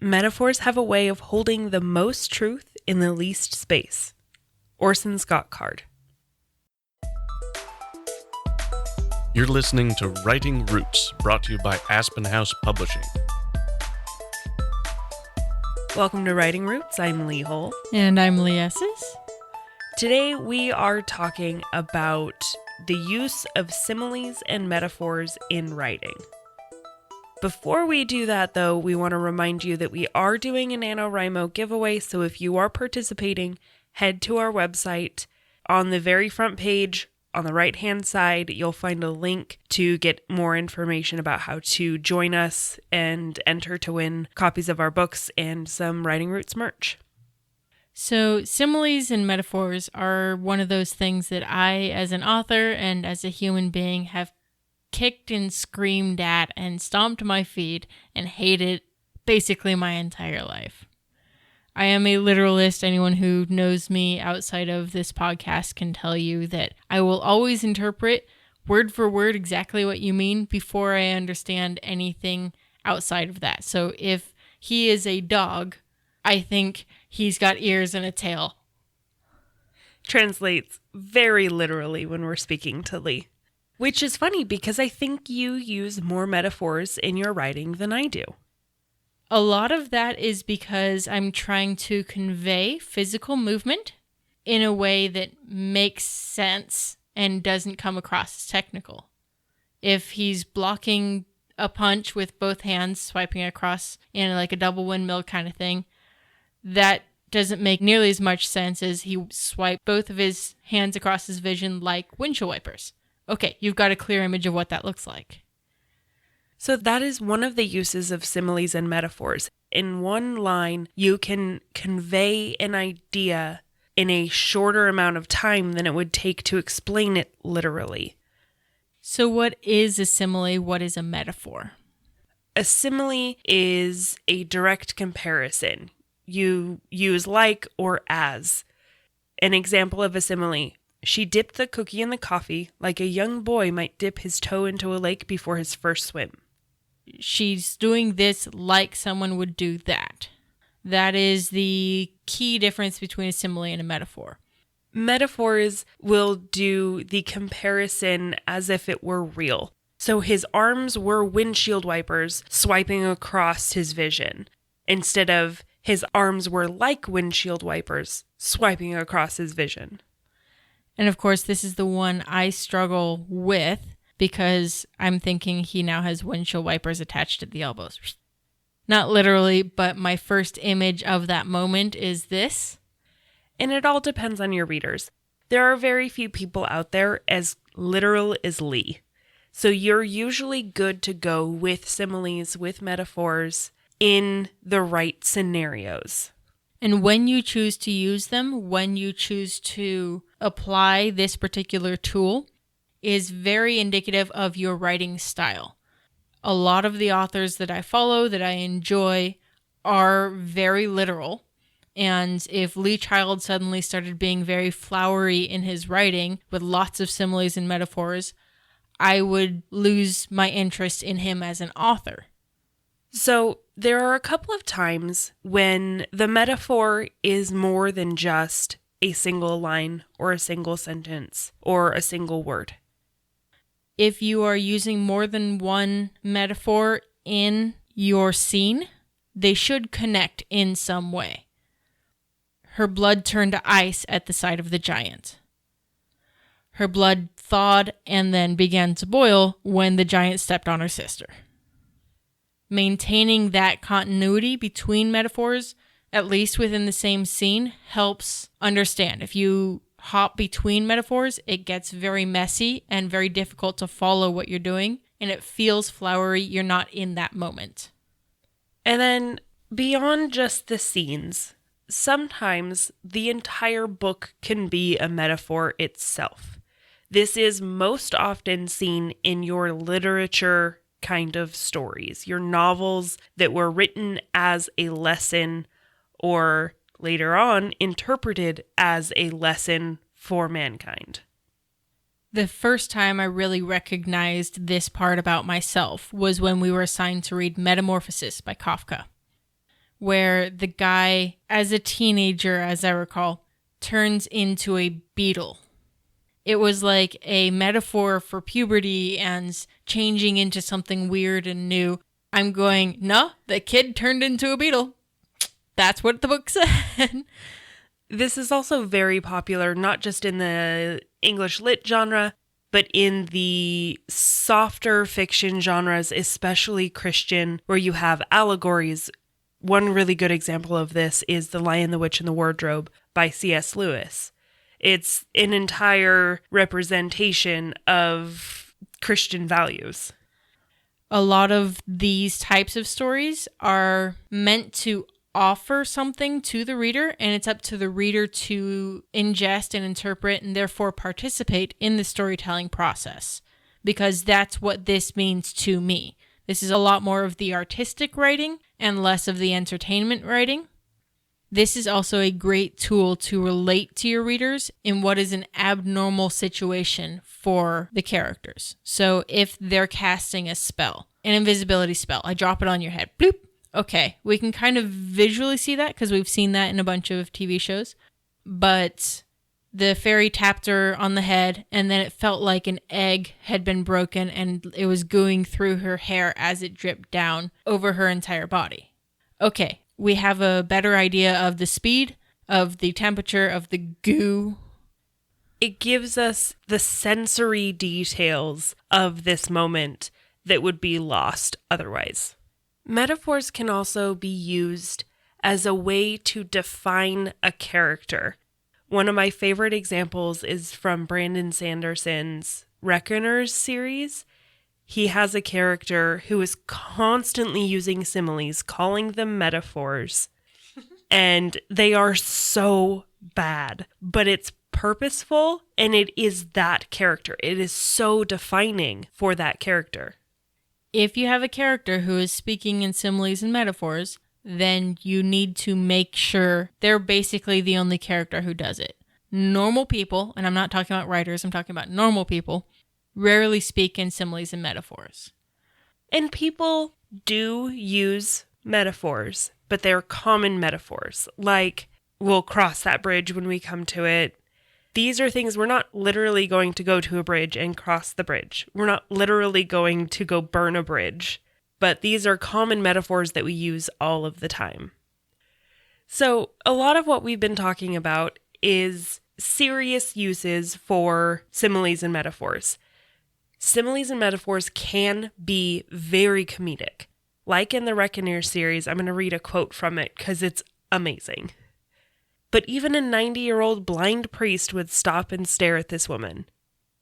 Metaphors have a way of holding the most truth in the least space. Orson Scott Card. You're listening to Writing Roots, brought to you by Aspen House Publishing. Welcome to Writing Roots. I'm Lee Hull. And I'm Lee Esses. Today we are talking about the use of similes and metaphors in writing. Before we do that, though, we want to remind you that we are doing an NaNoWriMo giveaway, so if you are participating, head to our website. On the very front page, on the right-hand side, you'll find a link to get more information about how to join us and enter to win copies of our books and some Writing Roots merch. So similes and metaphors are one of those things that I, as an author and as a human being, have kicked and screamed at and stomped my feet and hated basically my entire life. I am a literalist. Anyone who knows me outside of this podcast can tell you that I will always interpret word for word exactly what you mean before I understand anything outside of that. So if he is a dog, I think he's got ears and a tail. Translates very literally when we're speaking to Lee. Which is funny because I think you use more metaphors in your writing than I do. A lot of that is because I'm trying to convey physical movement in a way that makes sense and doesn't come across as technical. If he's blocking a punch with both hands, swiping across in like a double windmill kind of thing, that doesn't make nearly as much sense as he swiped both of his hands across his vision like windshield wipers. Okay, you've got a clear image of what that looks like. So that is one of the uses of similes and metaphors. In one line, you can convey an idea in a shorter amount of time than it would take to explain it literally. So what is a simile? What is a metaphor? A simile is a direct comparison. You use like or as. An example of a simile: she dipped the cookie in the coffee like a young boy might dip his toe into a lake before his first swim. She's doing this like someone would do that. That is the key difference between a simile and a metaphor. Metaphors will do the comparison as if it were real. So his arms were windshield wipers swiping across his vision, instead of his arms were like windshield wipers swiping across his vision. And of course, this is the one I struggle with because I'm thinking he now has windshield wipers attached at the elbows. Not literally, but my first image of that moment is this. And it all depends on your readers. There are very few people out there as literal as Lee. So you're usually good to go with similes, with metaphors in the right scenarios. And when you choose to use them, when you choose to apply this particular tool, is very indicative of your writing style. A lot of the authors that I follow, that I enjoy, are very literal. And if Lee Child suddenly started being very flowery in his writing with lots of similes and metaphors, I would lose my interest in him as an author. So there are a couple of times when the metaphor is more than just a single line or a single sentence or a single word. If you are using more than one metaphor in your scene, they should connect in some way. Her blood turned to ice at the sight of the giant. Her blood thawed and then began to boil when the giant stepped on her sister. Maintaining that continuity between metaphors, at least within the same scene, helps understand. If you hop between metaphors, it gets very messy and very difficult to follow what you're doing, and it feels flowery. You're not in that moment. And then beyond just the scenes, sometimes the entire book can be a metaphor itself. This is most often seen in your literature kind of stories, your novels that were written as a lesson or later on interpreted as a lesson for mankind. The first time I really recognized this part about myself was when we were assigned to read Metamorphosis by Kafka. where the guy, as a teenager, as I recall, turns into a beetle. It was like a metaphor for puberty and changing into something weird and new. I'm going, no, the kid turned into a beetle. That's what the book said. This is also very popular, not just in the English lit genre, but in the softer fiction genres, especially Christian, where you have allegories. One really good example of this is The Lion, the Witch, and the Wardrobe by C.S. Lewis. It's an entire representation of Christian values. A lot of these types of stories are meant to offer something to the reader, and it's up to the reader to ingest and interpret and therefore participate in the storytelling process, because that's what this means to me. This is a lot more of the artistic writing and less of the entertainment writing. This is also a great tool to relate to your readers in what is an abnormal situation for the characters. So if they're casting a spell, an invisibility spell, I drop it on your head, bloop. Okay, we can kind of visually see that because we've seen that in a bunch of TV shows. But the fairy tapped her on the head, and then it felt like an egg had been broken and it was gooing through her hair as it dripped down over her entire body. Okay, we have a better idea of the speed, of the temperature, of the goo. It gives us the sensory details of this moment that would be lost otherwise. Metaphors can also be used as a way to define a character. One of my favorite examples is from Brandon Sanderson's Reckoners series. He has a character who is constantly using similes, calling them metaphors, and they are so bad, but it's purposeful, and it is that character. It is so defining for that character. If you have a character who is speaking in similes and metaphors, then you need to make sure they're basically the only character who does it. Normal people, and I'm not talking about writers, I'm talking about normal people, rarely speak in similes and metaphors. And people do use metaphors, but they're common metaphors, like, we'll cross that bridge when we come to it. These are things we're not literally going to go to a bridge and cross the bridge. We're not literally going to go burn a bridge. But these are common metaphors that we use all of the time. So a lot of what we've been talking about is serious uses for similes and metaphors. Similes and metaphors can be very comedic. Like in the Reckoner series, I'm going to read a quote from it because it's amazing. But even a 90-year-old blind priest would stop and stare at this woman.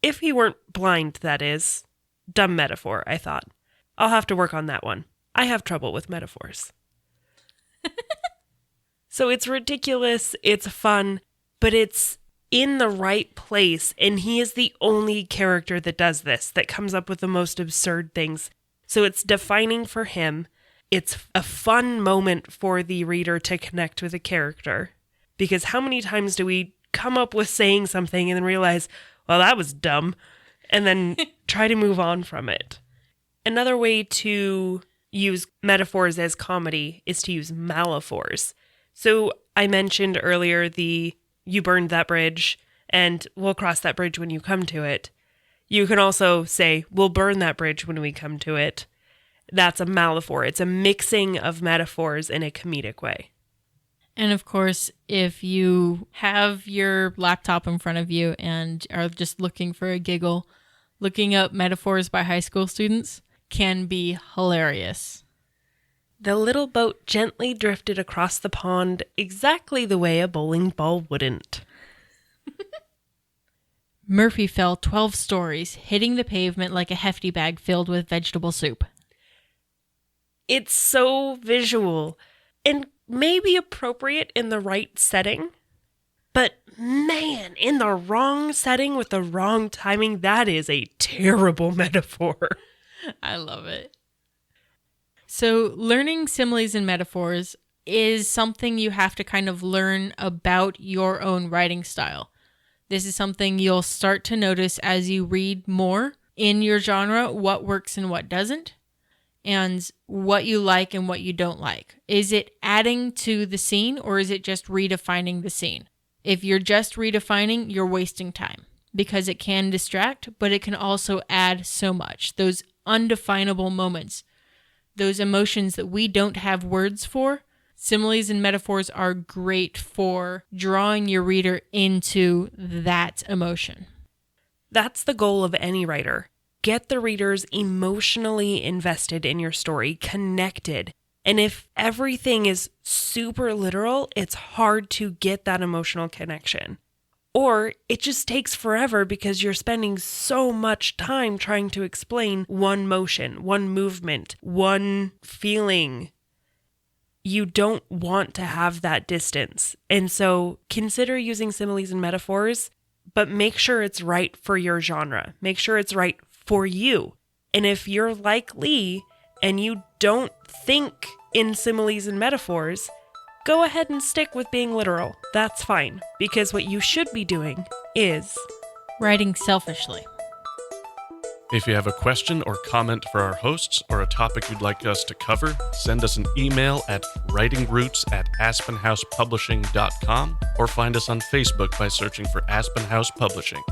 If he weren't blind, that is. Dumb metaphor, I thought. I'll have to work on that one. I have trouble with metaphors. So it's ridiculous, it's fun, but it's in the right place, and he is the only character that does this, that comes up with the most absurd things. So it's defining for him. It's a fun moment for the reader to connect with a character. Because how many times do we come up with saying something and then realize, well, that was dumb, and then try to move on from it? Another way to use metaphors as comedy is to use metaphors. So I mentioned earlier the you burned that bridge and we'll cross that bridge when you come to it. You can also say we'll burn that bridge when we come to it. That's a metaphor. It's a mixing of metaphors in a comedic way. And of course, if you have your laptop in front of you and are just looking for a giggle, looking up metaphors by high school students can be hilarious. The little boat gently drifted across the pond exactly the way a bowling ball wouldn't. Murphy fell 12 stories, hitting the pavement like a hefty bag filled with vegetable soup. It's so visual and maybe appropriate in the right setting, but man, in the wrong setting with the wrong timing, that is a terrible metaphor. I love it. So learning similes and metaphors is something you have to kind of learn about your own writing style. This is something you'll start to notice as you read more in your genre, what works and what doesn't. and what you like and what you don't like. Is it adding to the scene or is it just redefining the scene? If you're just redefining, you're wasting time because it can distract, but it can also add so much. Those undefinable moments, those emotions that we don't have words for, similes and metaphors are great for drawing your reader into that emotion. That's the goal of any writer. Get the readers emotionally invested in your story, connected. And if everything is super literal, it's hard to get that emotional connection. Or it just takes forever because you're spending so much time trying to explain one motion, one movement, one feeling. You don't want to have that distance. And so consider using similes and metaphors, but make sure it's right for your genre. Make sure it's right for you. And if you're like Leigh and you don't think in similes and metaphors, go ahead and stick with being literal. That's fine, because what you should be doing is writing selfishly. If you have a question or comment for our hosts or a topic you'd like us to cover, send us an email at writingroots@aspenhousepublishing.com or find us on Facebook by searching for Aspen House Publishing.